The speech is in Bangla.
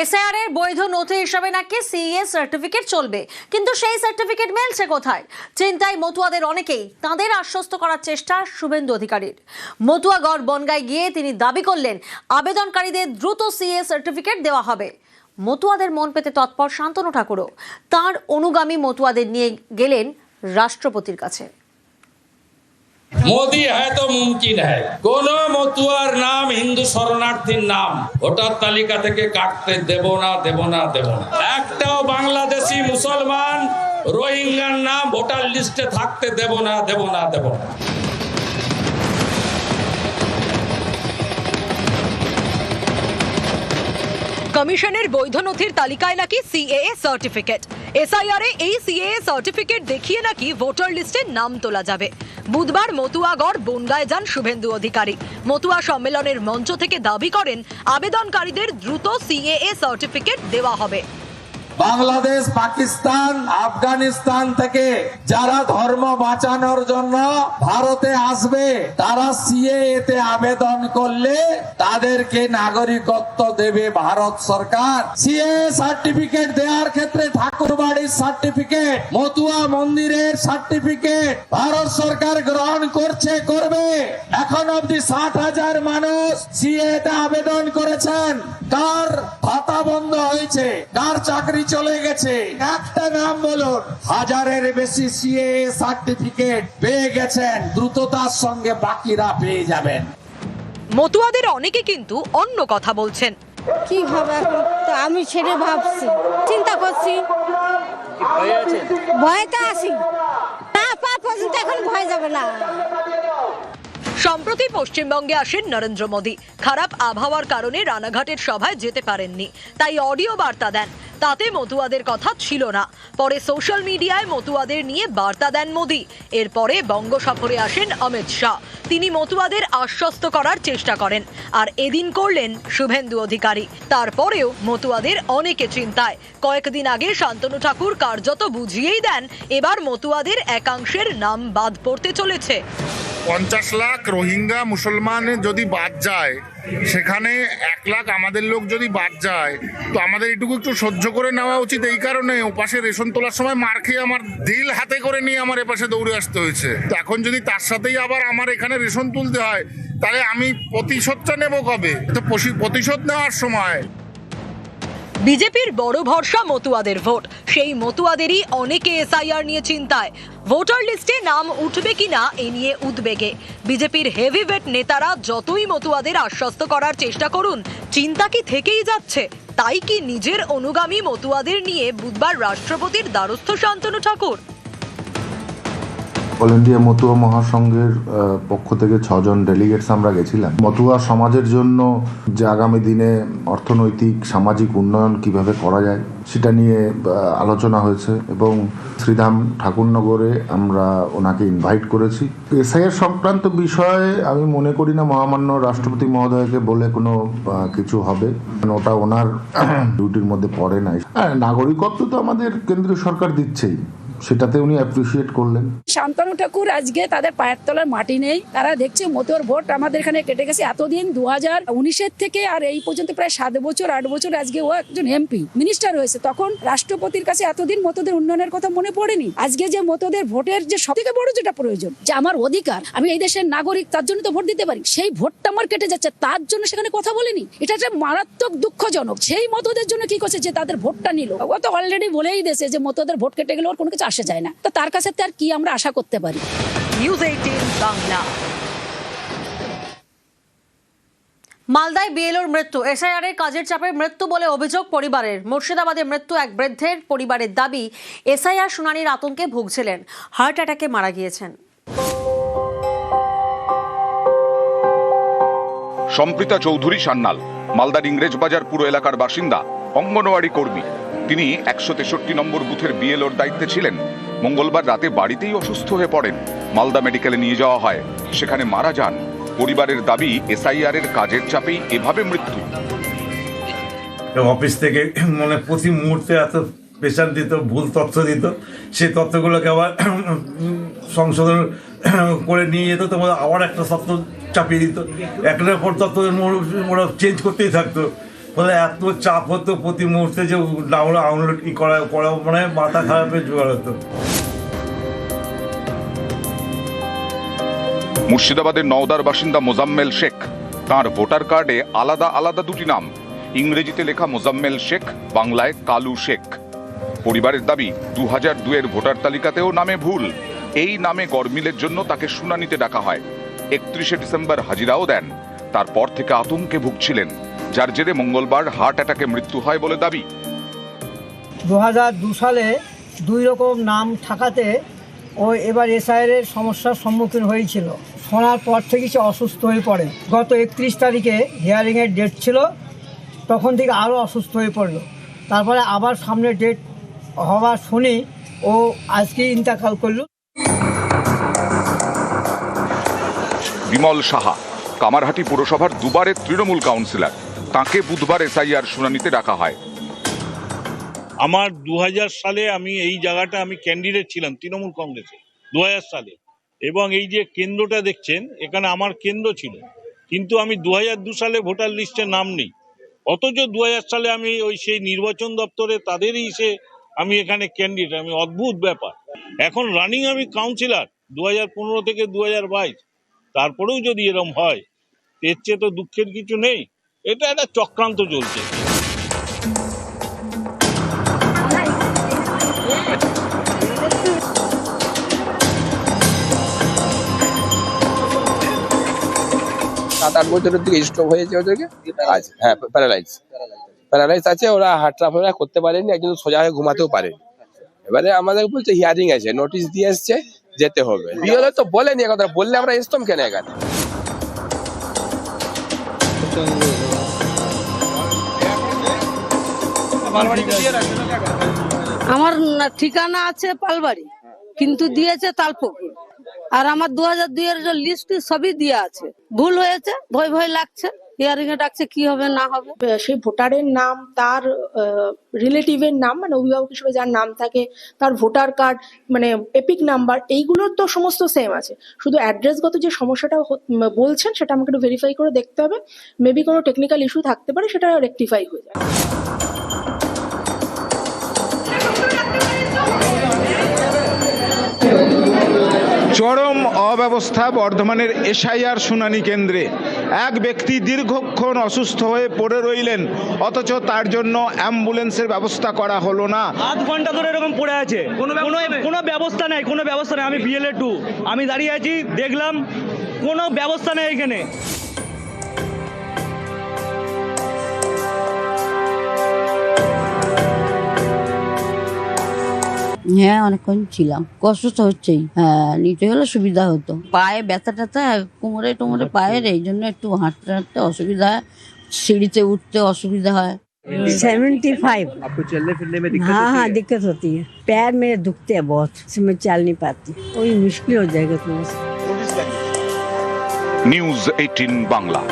এসআইআর এর বৈধ নথি হিসাবে নাকি সিএ সার্টিফিকেট চলবে, কিন্তু সেই সার্টিফিকেট মিলছে কোথায়? চিন্তায় মতুয়াদের অনেকেই। তাদের আশ্বস্ত করার চেষ্টা শুভেন্দু অধিকারীর। মতুয়াগড় বনগাঁয় গিয়ে তিনি দাবি করলেন আবেদনকারীদের দ্রুত সিএ সার্টিফিকেট দেওয়া হবে। মতুয়াদের মন পেতে তৎপর শান্তনু ঠাকুরও তার অনুগামী মতুয়াদের নিয়ে গেলেন রাষ্ট্রপতির কাছে। मोदी है तो मुमकिन है। कोनो মতুয়ার নাম হিন্দু শরণার্থীর নাম ভোটার তালিকা থেকে কাটতে দেব না। একটাও বাংলাদেশি মুসলমান রোহিঙ্গার নাম ভোটার লিস্টে থাকতে দেব না। কমিশনের বৈধ নথির তালিকায় নাকি সিএএ সার্টিফিকেট। এসআইআর এ এই সিএএ সার্টিফিকেট দেখিয়ে নাকি ভোটার লিস্টে নাম তোলা যাবে। বুধবার মতুয়াগড় বনগাঁয় যান শুভেন্দু অধিকারী। মতুয়া সম্মেলনের মঞ্চ থেকে দাবি করেন আবেদনকারীদের দ্রুত সিএএ সার্টিফিকেট দেওয়া হবে। বাংলাদেশ, পাকিস্তান, আফগানিস্তান থেকে যারা ধর্ম বাঁচানোর জন্য ভারতে আসবে তারা সিএএ তে আবেদন করলে তাদেরকে নাগরিকত্ব দেবে ভারত সরকার। সিএএ সার্টিফিকেট দেওয়ার ক্ষেত্রে ঠাকুরবাড়ির সার্টিফিকেট, মতুয়া মন্দিরের সার্টিফিকেট ভারত সরকার গ্রহণ করবে। এখন অবধি 60,000 মানুষ সিএএ তে আবেদন করেছেন। কার ভাতা বন্ধ হয়েছে, কার চাকরি চলে গেছে, একটা নাম বলুন। 1000-এর বেশি সিএএ সার্টিফিকেট পেয়ে গেছেন, দ্রুততার সঙ্গে বাকিরা পেয়ে যাবেন। মতুয়াদের অনেকে কিন্তু অন্য কথা বলছেন। কি হবে এখন তো আমি সেটা ভাবছি, চিন্তা করছি, ভয়তে আছি। না পা পর্যন্ত এখন ভয় যাবে না। সম্প্রতি পশ্চিমবঙ্গে আসেন নরেন্দ্র মোদী। খারাপ আবহাওয়ার কারণে রানাঘাটের সভায় যেতে পারেননি, তাই অডিও বার্তা দেন। তাতে মতুয়াদের কথা ছিল না। পরে সোশ্যাল মিডিয়ায় মতুয়াদের নিয়ে বার্তা দেন মোদী। এরপরে বঙ্গ সফরে আসেন অমিত শাহ। তিনি মতুয়াদের আশ্বস্ত করার চেষ্টা করেন, আর এদিন করলেন শুভেন্দু অধিকারী। তারপরেও মতুয়াদের অনেকে চিন্তায়। কয়েকদিন আগে শান্তনু ঠাকুর কার্যত বুঝিয়েই দেন এবার মতুয়াদের একাংশের নাম বাদ পড়তে চলেছে। 50 লাখ রোহিঙ্গা মুসলমান যদি বাদ যায়, সেখানে 1 লাখ আমাদের লোক যদি বাদ যায়, তো আমাদের এটুকু একটু সহ্য করে নেওয়া উচিত। এই কারণে ওপাশে রেশন তোলার সময় মার খেয়ে আমার দিল হাতে করে নিয়ে আমার এপাশে দৌড়ে আসতে হয়েছে। তো এখন যদি তার সাথেই আবার আমার এখানে রেশন তুলতে হয়, তাহলে আমি প্রতিশোধটা নেব কবে? তো প্রতিশোধ নেওয়ার সময়। বিজেপির বড় ভরসা মতুয়াদের ভোট। সেই মতুয়াদেরই অনেকে এসআইআর নিয়ে চিন্তায়। ভোটার লিস্টে নাম উঠবে কিনা এ নিয়ে উদ্বেগে। বিজেপির হেভিওয়েট নেতারা যতই মতুয়াদের আশ্বস্ত করার চেষ্টা করুন, চিন্তা কি থেকেই যাচ্ছে। তাই কি নিজের অনুগামী মতুয়াদের নিয়ে বুধবার রাষ্ট্রপতির দ্বারস্থ শান্তনু ঠাকুর। অল ইন্ডিয়া মতুয়া মহাসংঘের পক্ষ থেকে 6 জন ডেলিগেটস আমরা গেছিলাম। মতুয়া সমাজের জন্য যে আগামী দিনে অর্থনৈতিক সামাজিক উন্নয়ন কিভাবে করা যায় সেটা নিয়ে আলোচনা হয়েছে, এবং শ্রীধাম ঠাকুরনগরে আমরা ওনাকে ইনভাইট করেছি। এসআইআর সংক্রান্ত বিষয়ে আমি মনে করি না মহামান্য রাষ্ট্রপতি মহোদয়কে বলে কোনো কিছু হবে, ওটা ওনার ডিউটির মধ্যে পড়ে নাই। নাগরিকত্ব তো আমাদের কেন্দ্রীয় সরকার দিচ্ছেই, সেটাতে উনি অ্যাপ্রিসিয়েট করলেন। শান্তনু ঠাকুর আজকে তাদের পায়ের তলার মাটি নেই। তারা দেখছে মতুয়ার ভোট আমাদের এখানে কেটে গেছে এতদিন, 2019-এর থেকে আর এই পর্যন্ত প্রায় 7 বছর 8 বছর আজকে ও একজন এমপি মিনিস্টার হয়েছে। তখন রাষ্ট্রপতির কাছে এতদিন মতুয়াদের উন্নয়নের কথা মনে পড়েনি। আজকে যে মতুয়াদের ভোটের যে সবথেকে বড় যেটা প্রয়োজন, যে আমার অধিকার, আমি এই দেশের নাগরিক, তার জন্য তো ভোট দিতে পারি, সেই ভোটটা আমার কেটে যাচ্ছে, তার জন্য সেখানে কথা বলেনি। এটা একটা মারাত্মক দুঃখজনক। সেই মতুয়াদের জন্য কি করছে, যে তাদের ভোটটা নিল। ও তো অলরেডি বলেই দিয়েছে যে মতুয়াদের ভোট কেটে গেলে ওর কোনো কিছু আসে যায় না। তো তার কাছে তার কি আমরা আশা করতে পারি? নিউজ 18 বাংলা। মালদায় বিএলওর মৃত্যু এসআইআর এর কাজের চাপে মৃত্যু বলে অভিযোগ পরিবারের। মুর্শিদাবাদে মৃত্যু এক বৃদ্ধের। পরিবারের দাবি এসআইআর শুনানির আতঙ্কে ভুগছিলেন, হার্ট অ্যাটাকে মারা গিয়েছেন। সম্প্রীতা চৌধুরী সান্যাল মালদার ইংরেজবাজার পুরো এলাকার বাসিন্দা, অঙ্গনওয়াড়ি কর্মী। তিনি 163 নম্বর বুথের বিএলওর দায়িত্বে ছিলেন। মঙ্গলবার রাতে বাড়িতেই অসুস্থ হয়ে পড়েন। মালদা মেডিকেলে নিয়ে যাওয়া হয়, সেখানে মারা যান। পরিবারের দাবি এসআইআর এর কাজের চাপেই এভাবে মৃত্যু। অফিস থেকে মানে প্রতি মুহূর্তে এত প্রেশার দিত, ভুল তথ্য দিত, সেই তথ্যগুলোকে আবার সংশোধন করে নিয়ে যেত, তোমার আবার একটা তথ্য চাপিয়ে দিত, একটার পর তথ্য ওরা চেঞ্জ করতেই থাকতো। ফলে এত চাপ হতো প্রতি মুহূর্তে যে ডাউনলোড করা মানে মাথা খারাপের জোগাড় হতো। মুর্শিদাবাদের নওদার বাসিন্দা মোজাম্মেল শেখ, তার ভোটার কার্ডে আলাদা আলাদা দুটি নাম, ইংরেজিতে লেখা মোজাম্মেল শেখ, বাংলায় কালু শেখ। পরিবারের দাবি 2002-এর ভোটার তালিকাতেও নামে ভুল। এই নামে গরমিলের জন্য তাকে শুনানিতে ডাকা হয়। 31শে ডিসেম্বর হাজিরাও দেন। তারপর থেকে আতঙ্কে ভুগছিলেন, যার জেরে মঙ্গলবার হার্ট অ্যাটাকে মৃত্যু হয় বলে দাবি। 2002 সালে 2 রকম নাম থাকাতে ও এবার এসআইআর সমস্যার সম্মুখীন হয়েছিল। শোনার পর থেকে সে অসুস্থ হয়ে পড়ে। গত 31 তারিখে হিয়ারিংয়ের ডেট ছিল, তখন থেকে আরও অসুস্থ হয়ে পড়লো। তারপরে আবার সামনে ডেট হওয়ার শুনি ও আজকে ইন্তেকাল করলো। বিমল সাহা, কামারহাটি পুরসভার দুবারের তৃণমূল কাউন্সিলর, তাকে বুধবার এসআইআর শুনানিতে ডাকা হয়। আমার 2000 সালে আমি এই জায়গাটা আমি ক্যান্ডিডেট ছিলাম তৃণমূল কংগ্রেসে 2000 সালে, এবং এই যে কেন্দ্রটা দেখছেন এখানে আমার কেন্দ্র ছিল, কিন্তু আমি 2002 সালে ভোটার লিস্টে নাম নেই। অথচ 2000 সালে আমি ওই সেই নির্বাচন দপ্তরে তাদেরই আমি এখানে ক্যান্ডিডেট। আমি অদ্ভুত ব্যাপার। এখন রানিং আমি কাউন্সিলর 2015 থেকে 2022, তারপরেও যদি এরকম হয় এর চেয়ে তো দুঃখের কিছু নেই। এটা একটা চক্রান্ত চলছে। সাত আট বছরের দিকে স্ট্রোক হয়েছে ওদেরকে। আছে, হ্যাঁ, প্যারালাইজ আছে। ওরা হার্ট ট্রান্সপ্লান্ট করতে পারেনি, একজন সোজা হয়ে ঘুমাতেও পারেনি। এবারে আমাদের বলছে হিয়ারিং আছে, নোটিশ দিয়ে এসছে, যেতে হবে। বিএলও তো বলেনি কথা, বললে আমরা আসতাম কেন এখানে। আমার ঠিকানা আছে পালবাড়ি, কিন্তু দিয়েছে তালপুকুর। আর আমার 2002-এর লিস্ট সবই দেওয়া আছে। ভুল হয়েছে, ভয় ভয় লাগছে। হিয়ারিং এ ডাকছে, কি হবে না হবে। সেই ভোটারের নাম, তার রিলেটিভের নাম, মানে অভিভাবক হিসেবে যার নাম থাকে, তার ভোটার কার্ড, মানে এপিক নাম্বার, এইগুলোর তো সমস্ত সেম আছে। শুধু অ্যাড্রেসগত যে সমস্যাটা বলছেন সেটা আমাকে একটু ভেরিফাই করে দেখতে হবে। মেবি কোনো টেকনিক্যাল ইস্যু থাকতে পারে, সেটা রেকটিফাই হয়ে যায়। চরম অব্যবস্থা বর্ধমানের এসআইআর শুনানি কেন্দ্রে। এক ব্যক্তি দীর্ঘক্ষণ অসুস্থ হয়ে পড়ে রইলেন, অথচ তার জন্য অ্যাম্বুলেন্সের ব্যবস্থা করা হলো না। আধ ঘন্টা ধরে এরকম পড়ে আছে, কোনো ব্যবস্থা নেই, কোনো ব্যবস্থা নেই। আমি BLA 2, আমি দাঁড়িয়ে আছি, দেখলাম কোনো ব্যবস্থা নেই এখানে। হ্যাঁ, অনেকক্ষণ ছিলাম। কষ্ট তো হচ্ছেই। হ্যাঁ, নিতে হলে সুবিধা হতো। পায়ে ব্যথা ট্যাথা, কোমরে টোমরে পায়ের, এই জন্য একটু হাঁটতে হাঁটতে অসুবিধা হয়, সিঁড়িতে उठते অসুবিধা হয়। 75। आपको चलने फिरने में हाँ, दिक्कत होती है। पैर मेरे दुखते हैं बहुत, मैं चल नहीं पाती। वही मुश्किल हो जाएगा थोड़ा सा। নিউজ 18 বাংলা।